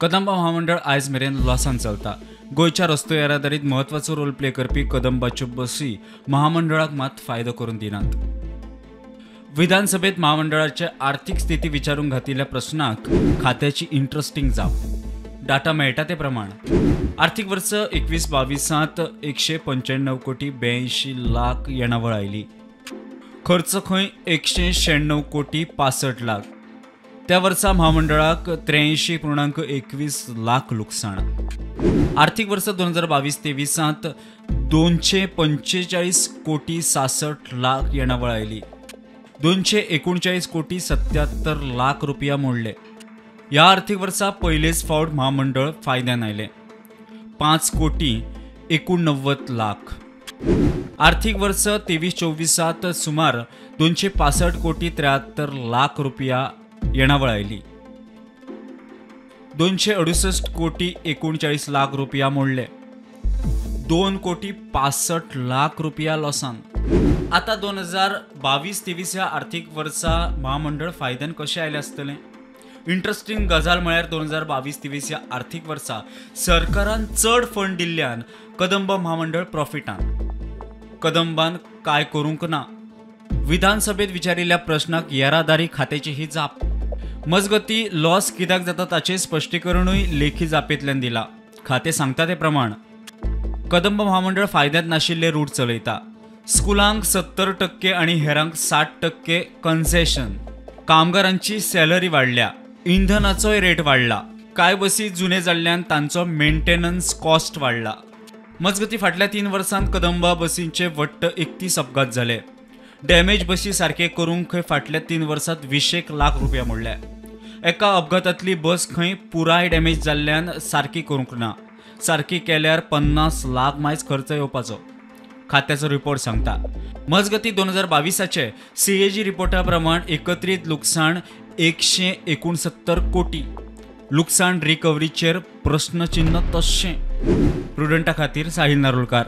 कदंबा महामंडळ आयज मेरेन लॉसान चलता। गोयच्या रस्तो येरादारीत महत्वाचो रोल प्ले करपी कदंबाच्यो बसी महामंडळाक मात फायदो करून दिनात। विधानसभेत महामंडळाचे आर्थिक स्थिती विचारून घातिल्ल्या प्रश्नाक खात्याची इंटरेस्टिंग जाप। डाटा मेळटा ते प्रमाण आर्थिक वर्ष 21-22 195 कोटी 82 लाख येणावळ आयली। खर्च खंय 196 कोटी 65 लाख। त्या वर्सा महामंडळाक 83.21 लाख लुकसाण। आर्थिक वर्ष 2022-23 245 कोटी 66 लाख येणावळ आयली। 239 कोटी 77 लाख रुपया मोडले। या आर्थिक वर्सा पयलेच फावट महामंडळ फायद्यान आयले 5 कोटी 89 लाख। आर्थिक वर्ष 23-24 सुमार 265 कोटी 73 लाख रुपया येणावळ आयली। 268 कोटी 39 लाख रुपया मोडले। 2 कोटी 65 लाख रुपया लॉसान। आता 2022-23 ह्या आर्थिक वर्सा महामंडळ फायद्यान कशें आयले आसतले। इंटरेस्टिंग गजाल म्हळ्यार 2022-23 ह्या आर्थिक वर्सा सरकारान चड फंड दिल्ल्यान कदंबा महामंडळ प्रॉफिटान। कदंबान काय करूंक ना। विधानसभेत विचारिल्ल्या प्रश्नाक येरादारी खात्याची ही जाप। मजगती लॉस कित्याक जाता ताचे स्पश्टीकरणूय लेखी जापेंतल्यान दिला। खातें सांगता ते प्रमाण कदंबा महामंडळ फायद्यांत नाशिल्ले रूट चलयता। स्कुलांक 70% आनी हेरांक 60% कन्सेशन। कामगारांची सॅलरी वाडल्या। इंधनाचोय रेट वाडला। कांय बसी जुने जाल्ल्यान तांचो मेंटेनन्स कॉस्ट वाडला। मजगती फाटल्या 3 वर्सांत कदंबा बसींचे वट्ट 31 अपघात जाले। डॅमेज बसी सारखे करूंक खंय फाटल्या 3 वर्सांत 20 लाख रुपया मोडल्या। एका अपघातांतली बस खंय पुराय डॅमेज जाल्ल्यान सारकी करूंक ना। सारकी केल्यार 50 लाख मायज खर्च येवपाचो, खात्याचो रिपोर्ट सांगता। मजगती 2022चे CAG रिपोर्टा प्रमाण एकत्रीत लुकसाण 169 कोटी। लुकसाण रिकव्हरीचेर प्रश्नचिन्ह तश्शें। प्रुडंटा खातीर साहिल नारोलकार।